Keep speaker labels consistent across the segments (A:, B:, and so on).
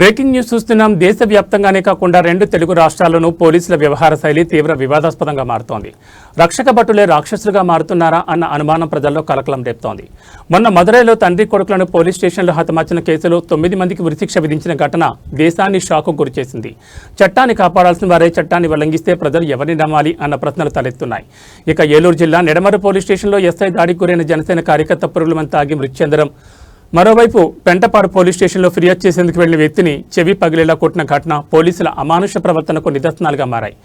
A: Breaking news చూస్తున్నాం. దేశవ్యాప్తంగానే కాకుండా రెండు తెలుగు రాష్ట్రాల్లోనూ పోలీసుల వ్యవహార శైలి తీవ్ర వివాదాస్పదంగా మారుతోంది. రక్షక భటులే రాక్షసులుగా మారుతున్నారా అన్న అనుమానం ప్రజల్లో కలకలం రేపుతోంది. మొన్న మదురైలో తండ్రి కొడుకులను పోలీస్ స్టేషన్లో హతమార్చిన కేసులో 9 మందికి ఉరిశిక్ష విధించిన ఘటన దేశాన్ని షాకు గురిచేసింది. చట్టాన్ని కాపాడాల్సిన వారే చట్టాన్ని ఉల్లంఘిస్తే ప్రజలు ఎవరిని నమ్మాలి అన్న ప్రశ్నలు తలెత్తున్నాయి. ఇక ఏలూరు జిల్లా నిడమర్రు పోలీస్ స్టేషన్లో ఎస్ఐ దాడికి గురైన జనసేన కార్యకర్త పురుగులమంతా తాగి మృతి చెందడం, మరోవైపు పెంటపాడు పోలీస్ స్టేషన్లో ఫిర్యాదు చేసేందుకు వెళ్లిన వ్యక్తిని చెవి పగిలేలా కొట్టిన ఘటన పోలీసుల అమానుష ప్రవర్తనకు నిదర్శనాలుగా మారాయి.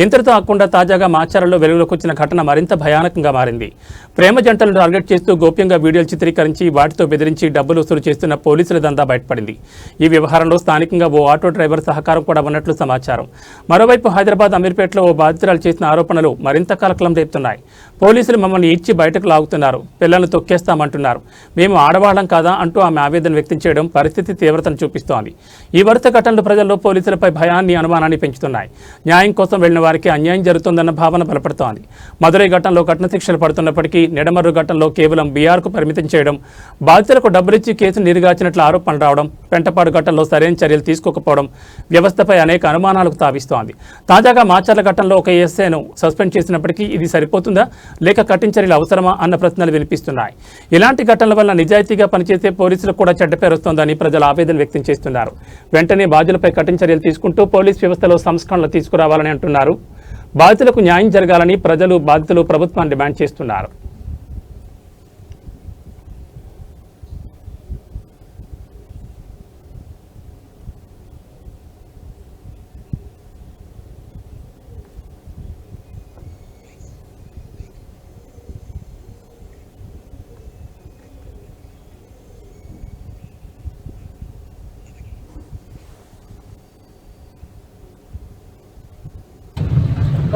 A: ఇంతటితో కాకుండా తాజాగా మాచారంలో వెలుగులోకి వచ్చిన ఘటన మరింత భయానకంగా మారింది. ప్రేమ జంటలను టార్గెట్ చేస్తూ గోప్యంగా వీడియోలు చిత్రీకరించి వాటితో బెదిరించి డబ్బులు వసూలు చేస్తున్న పోలీసుల దందా బయటపడింది. ఈ వ్యవహారంలో స్థానికంగా ఓ ఆటో డ్రైవర్ సహకారం కూడా ఉన్నట్లు సమాచారం. మరోవైపు హైదరాబాద్ అమీర్పేటలో ఓ బాధితురాలు చేసిన ఆరోపణలు మరింత కలకలం రేపుతున్నాయి. పోలీసులు మమ్మల్ని ఈడ్చి బయటకు లాగుతున్నారు, పిల్లలను తొక్కేస్తామంటున్నారు, మేము ఆడవాళ్లం కాదా అంటూ ఆమె ఆవేదన వ్యక్తం చేయడం పరిస్థితి తీవ్రతను చూపిస్తోంది. ఈ వరుస ఘటనలు ప్రజల్లో పోలీసులపై భయాన్ని, అనుమానాన్ని పెంచుతున్నాయి. న్యాయం కోసం వెళ్లిన వారికి అన్యాయం జరుగుతుందన్న భావన బలపడుతోంది. మదురై ఘటనలో కఠిన శిక్షలు పడుతున్నప్పటికీ నిడమర్రు ఘటనలో కేవలం బీఆర్కు పరిమితం చేయడం, బాధితులకు డబ్బులిచ్చి కేసును నీరుగాచినట్లు ఆరోపణలు రావడం, పెంటపాడు ఘటనలో సరైన చర్యలు తీసుకోకపోవడం వ్యవస్థపై అనేక అనుమానాలకు తావిస్తోంది. తాజాగా మాచర్ల ఘటనలో ఒక ఎస్ఐను సస్పెండ్ చేసినప్పటికీ ఇది సరిపోతుందా లేక కఠిన చర్యలు అవసరమా అన్న ప్రశ్నలు వినిపిస్తున్నాయి. ఇలాంటి ఘటనల వల్ల నిజాయితీగా పనిచేసే పోలీసులకు కూడా చెడ్డ పేరు వస్తోందని ప్రజలు ఆవేదన వ్యక్తం చేస్తున్నారు. వెంటనే బాధ్యులపై కఠిన చర్యలు తీసుకుంటూ పోలీస్ వ్యవస్థలో సంస్కరణలు తీసుకురావాలని అంటున్నారు. బాధితులకు న్యాయం జరగాలని ప్రజలు, బాధితులు ప్రభుత్వాన్ని డిమాండ్ చేస్తున్నారు.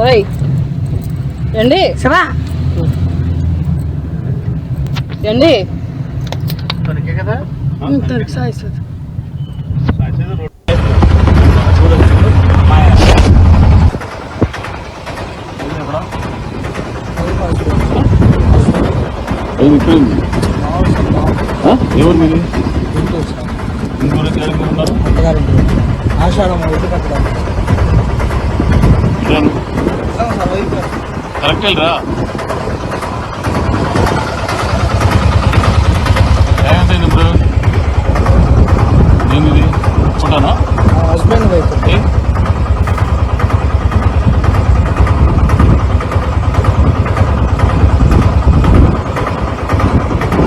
B: ఓయ్ ఏండి శివా ఏండి
C: తనకే కదా
B: తనకి సాయిస్తుంది.
C: ఎవరు మీది ఉన్నారు
B: ఆషాఢం
C: కరెక్ట్ రా ఏమైంది ఇప్పుడు ఏంది ఫోటోనా
B: హస్బెండ్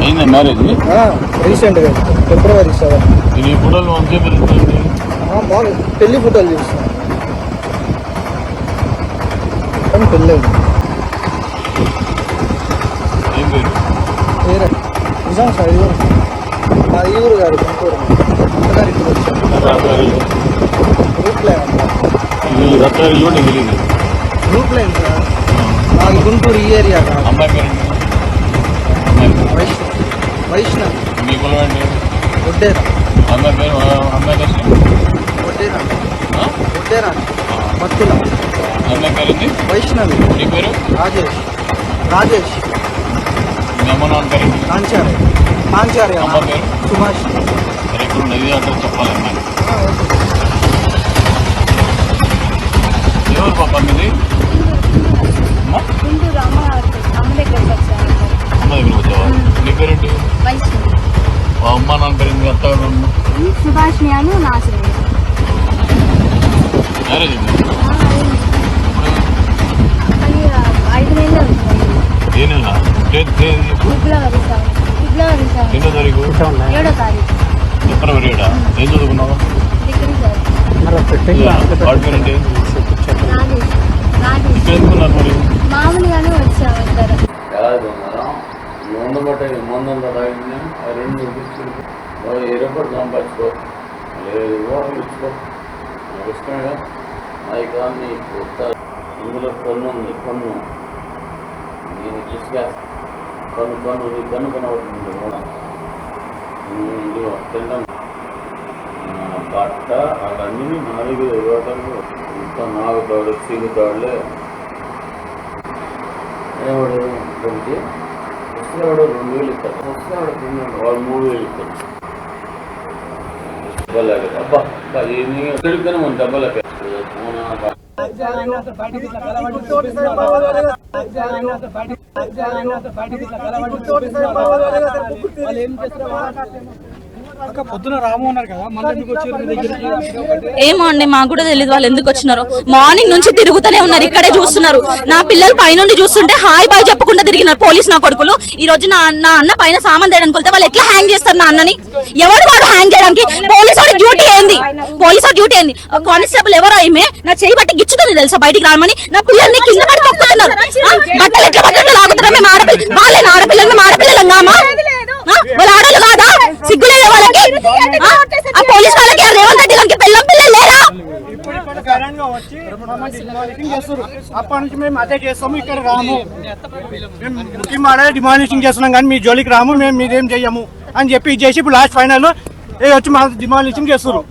C: అయిందా మ్యారేజ్
B: రీసెంట్గా ఫిబ్రవరి 7.
C: ఇది ఫోటోలు వంశే పెరుగుతుంది.
B: పెళ్లి ఫోటోలు చూస్తాను కానీ పెళ్ళి
C: ఏం పేరు
B: వేరే నిజం సార్. మా ఈవురు గారు గుంటూరు అత్తగారికి వచ్చాను. రూట్ లైన్
C: రత్నాగిరిలో నేను తెలియదు.
B: Route line sir. మాది గుంటూరు ఈ ఏరియా కాదు.
C: అమ్మాయి పేరు
B: వైష్ణవ్
C: మీ కులం ఏంటి?
B: వడ్డేరా.
C: అమ్మాయి పేరు అమ్మాయి కలిసి
B: వడ్డేరా వడ్డేరా మత్తుల.
C: అమ్మాయి పేరు ఏంటి?
B: వైష్ణవి.
C: నీ పేరు?
B: రాజేష్.
C: మీ అమ్మ నాన్న పేరు ఏంటి?
B: కాంచార్య.
C: అమ్మ పేరు?
B: సుభాష్.
C: సరే ఇప్పుడు నది అడ్రస్ చెప్పాలి అమ్మాయి. ఎవరు పాప మీది? అమ్మ దగ్గరికి వచ్చావా? నీ పేరేంటి? అమ్మ నాన్న పేరు ఏంటి? అత్త
D: సుభాష్ని అను నాశనం
C: మ్యారేజ్ ఏ నెల?
D: ఫిబ్రవరి
C: 7 ఫిబ్రవరి 7. ఏం చదువుకున్నావా? వాడి పేరేంటి? ఎందుకున్నారు మరి?
D: మామూలుగానే వచ్చాము ఇద్దరు.
C: ఉండబట్టే మందంతా తాగింది. ఆ 2 ఎరపడి సంపాదించుకో, లేదు ఇచ్చుకో, నాకు ఇష్టమేగా. అది కానీ ఇందులో కన్ను ఉంది. కన్ను నేను తీసుకేస్తా. కన్ను నీ కన్ను కనబడుతుంది కూడా. తింటాం బట్ట అవన్నీ 4 ఇవ్వటంలో ఇంకా 4 తాడు సీలు తాడులే. ఎవడు దానికి వస్తున్నవాడు 2000 ఇస్తారు. వస్తున్నవాడు వాళ్ళు 3000 ఇస్తారు. డబ్బులకి అబ్బా ఏమి ఎక్కడికైనా మన డబ్బులకి
E: ఏమో అండి, మాకు కూడా తెలియదు వాళ్ళు ఎందుకు వచ్చినారో. మార్నింగ్ నుంచి తిరుగుతూనే ఉన్నారు, ఇక్కడే చూస్తున్నారు. నా పిల్లలు పైనుండి చూస్తుంటే హాయ్ బాయ్ చెప్పకుండా తిరిగినారు పోలీసు నా కొడుకులు. ఈ రోజు నా అన్న పైన సామాన్ తేయడానికి వెళ్తే వాళ్ళు ఎట్లా హ్యాంగ్ చేస్తారు నా అన్నని? ఎవరు వాడు హ్యాంగ్ చేయడానికి? పోలీసు వాడి డ్యూటీ ఏంది? పోలీసు డ్యూటీ ఏంది? కానిస్టేబుల్ ఎవరో ఈమె నా చేయి బట్టి గిచ్చుతుంది తెలుసా బయటికి రామని. నా పిల్లల్ని కింద పడి తొక్కుతున్నారు. బట్టలు ఎట్లా బట్టలు లాగుతున్నారు? మేము ఆడపిల్ల వాళ్ళని ఆడపిల్లలు మేము ఆడపిల్లలంగామా? వాళ్ళ ఆడలు కాదా? సిగ్గులేదు వాళ్ళకి? ఆ పోలీస్ వాళ్ళకి రేవంత్ రెడ్డి గారికి పిల్లం పిల్లలు లేరా?
B: అప్పటి నుంచి మేము అదే చేస్తాము, ఇక్కడ రాము. మేము ముఖ్యమైన డిమాలిషింగ్ చేస్తున్నాం కానీ మీ జోలికి రాము, మేము మీరేం చెయ్యము అని చెప్పి చేసి ఇప్పుడు లాస్ట్ ఫైనల్ వచ్చి మా డిమాలిషింగ్ చేస్తారు.